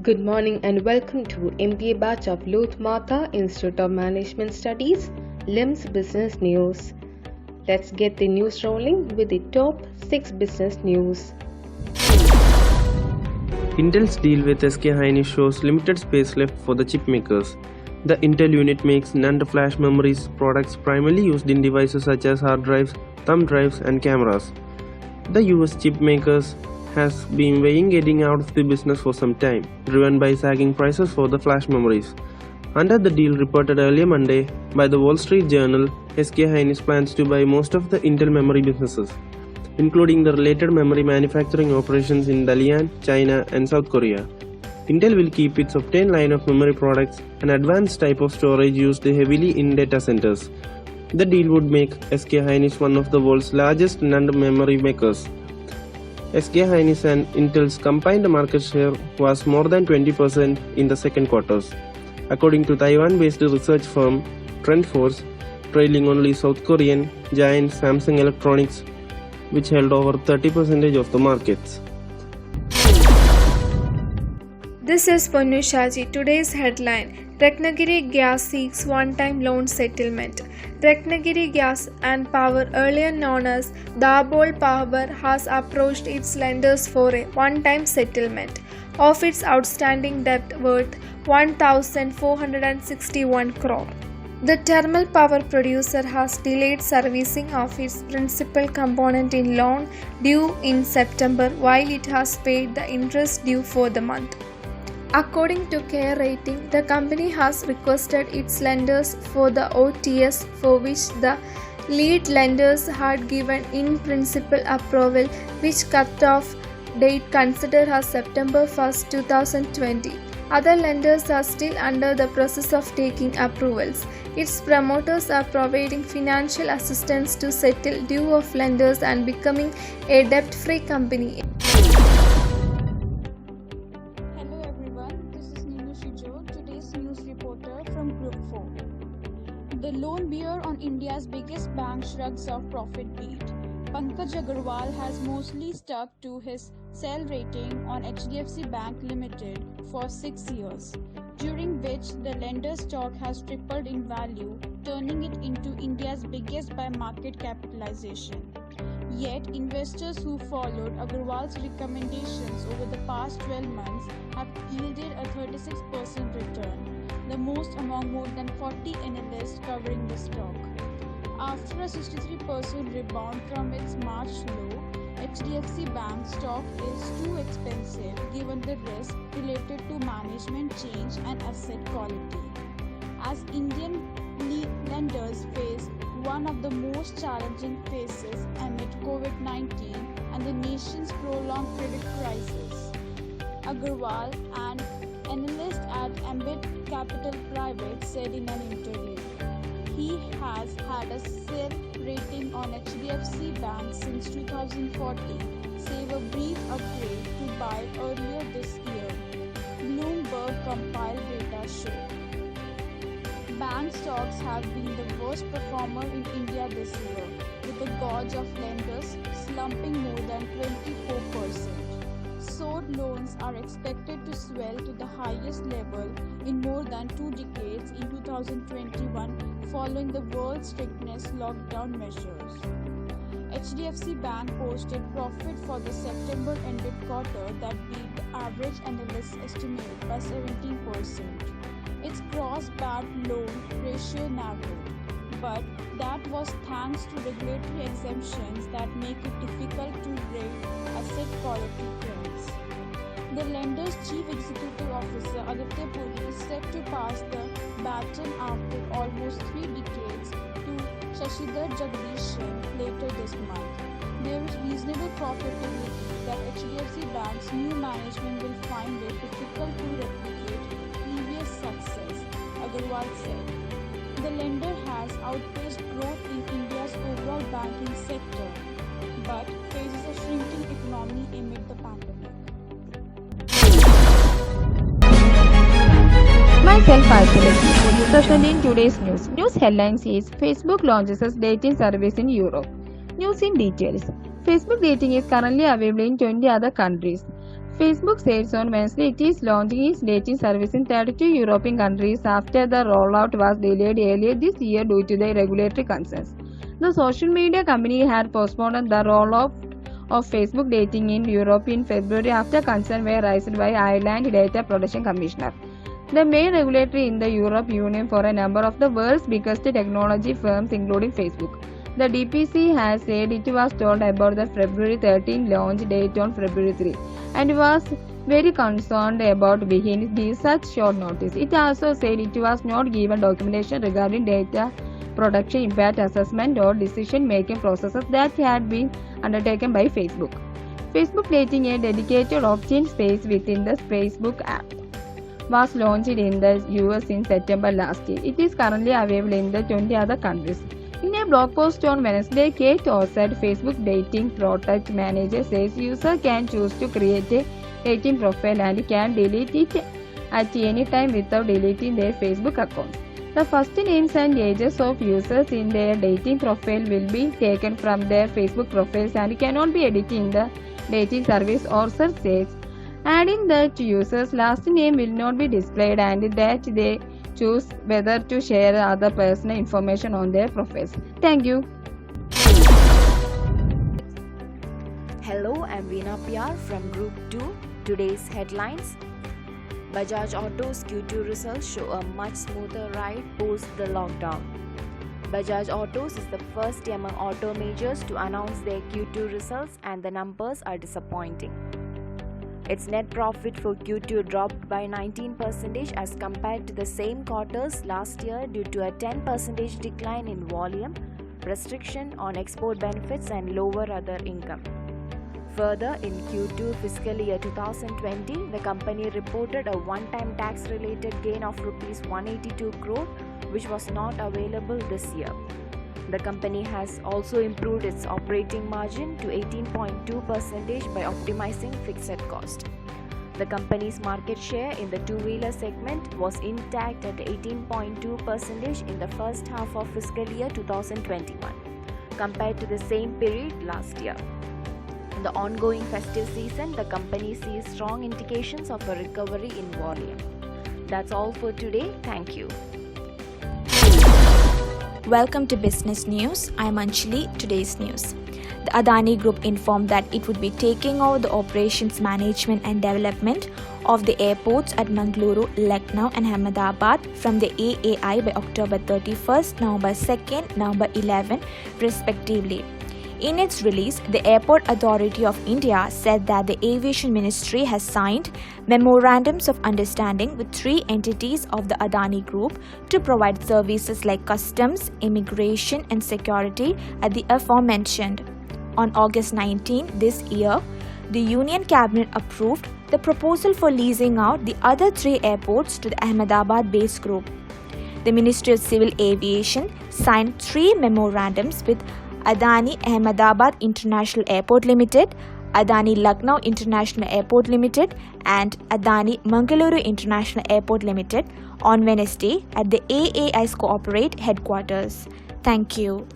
Good morning and welcome to MBA batch of Luth Mata Institute of Management Studies, LMIMS Business News. Let's get the news rolling with the top 6 business news. Intel's deal with SK Hynix shows limited space left for the chip makers. The Intel unit makes NAND flash memories products primarily used in devices such as hard drives, thumb drives, and cameras. The US chip makers has been weighing getting out of the business for some time, driven by sagging prices for the flash memories. Under the deal reported earlier Monday by the Wall Street Journal, SK Hynix plans to buy most of the Intel memory businesses, including the related memory manufacturing operations in Dalian, China, and South Korea. Intel will keep its Optane line of memory products, an advanced type of storage used heavily in data centers. The deal would make SK Hynix one of the world's largest NAND memory makers. SK Hynix and Intel's combined market share was more than 20% in the second quarters, according to Taiwan-based research firm TrendForce, trailing only South Korean giant Samsung Electronics, which held over 30% of the markets. This is Ponushaji. Today's headline: Ratnagiri Gas seeks one-time loan settlement. Ratnagiri Gas and Power, earlier known as Dabol Power, has approached its lenders for a one-time settlement of its outstanding debt worth 1,461 crore. The thermal power producer has delayed servicing of its principal component in loan due in September, while it has paid the interest due for the month. According to Care Rating, the company has requested its lenders for the OTS, for which the lead lenders had given in-principle approval, which cut-off date considered as September 1, 2020. Other lenders are still under the process of taking approvals. Its promoters are providing financial assistance to settle due of lenders and becoming a debt-free company. The lone bear on India's biggest bank shrugs off profit beat. Pankaj Agarwal has mostly stuck to his sell rating on HDFC Bank Limited for 6 years, during which the lender's stock has tripled in value, turning it into India's biggest by market capitalization. Yet, investors who followed Agarwal's recommendations over the past 12 months have yielded a 36% return, the most among more than 40 analysts covering the stock. After a 63% rebound from its March low, HDFC Bank stock is too expensive given the risk related to management change and asset quality. As Indian lenders face one of the most challenging phases amid COVID-19 and the nation's prolonged credit crisis, Agarwal, an analyst at Ambit Capital Private, said in an interview, he has had a sell rating on HDFC Bank since 2014, save a brief upgrade to buy earlier this year, Bloomberg compiled data show. Bank stocks have been the worst performer in India this year, with the gauge of lenders slumping more than 24%. Soared loans are expected to swell to the highest level in more than 2 decades in 2021 following the world's strictest lockdown measures. HDFC Bank posted profit for the September-ended quarter that beat the average analyst estimate by 17%. Its gross bad loan ratio narrowed, but that was thanks to regulatory exemptions that make it difficult to grade asset quality trends. The lender's chief executive officer, Aditya Puri, is set to pass the baton after almost 3 decades to Shashidhar Jagdishan later this month. There is reasonable probability that HDFC Bank's new management will find it difficult to replicate previous success, Agarwal said. The lender has outpaced growth in India's overall banking sector, but faces a shrinking economy amid the pandemic. Self-isolation. Present in today's news. News headlines is Facebook launches its dating service in Europe. News in details. Facebook dating is currently available in 20 other countries. Facebook says on Wednesday it is launching its dating service in 32 European countries after the rollout was delayed earlier this year due to the regulatory concerns. The social media company had postponed the rollout of Facebook dating in Europe in February after concerns were raised by Ireland Data Protection Commissioner, the main regulator in the European Union for a number of the world's biggest technology firms including Facebook. The DPC has said it was told about the February 13 launch date on February 3 and was very concerned about being such short notice. It also said it was not given documentation regarding data protection impact assessment or decision-making processes that had been undertaken by Facebook. Facebook Dating, a dedicated opt-in space within the Facebook app, was launched in the US in September last year. It is currently available in the 20 other countries. In a blog post on Wednesday, Kate Ossett, Facebook Dating Product Manager, says users can choose to create a dating profile and can delete it at any time without deleting their Facebook account. The first names and ages of users in their dating profile will be taken from their Facebook profiles and cannot be edited in the dating service, Ossett says, adding that users' last name will not be displayed and that they choose whether to share other personal information on their profiles. Thank you. Hello, I'm Veena PR from Group 2. Today's headlines: Bajaj Auto's Q2 results show a much smoother ride post the lockdown. Bajaj Autos is the first among auto majors to announce their Q2 results and the numbers are disappointing. Its net profit for Q2 dropped by 19% as compared to the same quarters last year due to a 10% decline in volume, restriction on export benefits and lower other income. Further, in Q2 fiscal year 2020, the company reported a one-time tax-related gain of Rs 182 crore, which was not available this year. The company has also improved its operating margin to 18.2% by optimizing fixed cost. The company's market share in the two-wheeler segment was intact at 18.2% in the first half of fiscal year 2021, compared to the same period last year. In the ongoing festive season, the company sees strong indications of a recovery in volume. That's all for today. Thank you. Welcome to Business News. I'm Anjali. Today's news. The Adani Group informed that it would be taking over the operations management and development of the airports at Mangaluru, Lucknow and Ahmedabad from the AAI by October 31st, November 2nd, November 11th, respectively. In its release, the Airport Authority of India said that the Aviation Ministry has signed memorandums of understanding with 3 entities of the Adani Group to provide services like customs, immigration and security at the aforementioned. On August 19 this year, the Union Cabinet approved the proposal for leasing out the other 3 airports to the Ahmedabad-based group. The Ministry of Civil Aviation signed 3 memorandums with Adani Ahmedabad International Airport Limited, Adani Lucknow International Airport Limited and Adani Mangaluru International Airport Limited on Wednesday at the AAI's corporate headquarters. Thank you.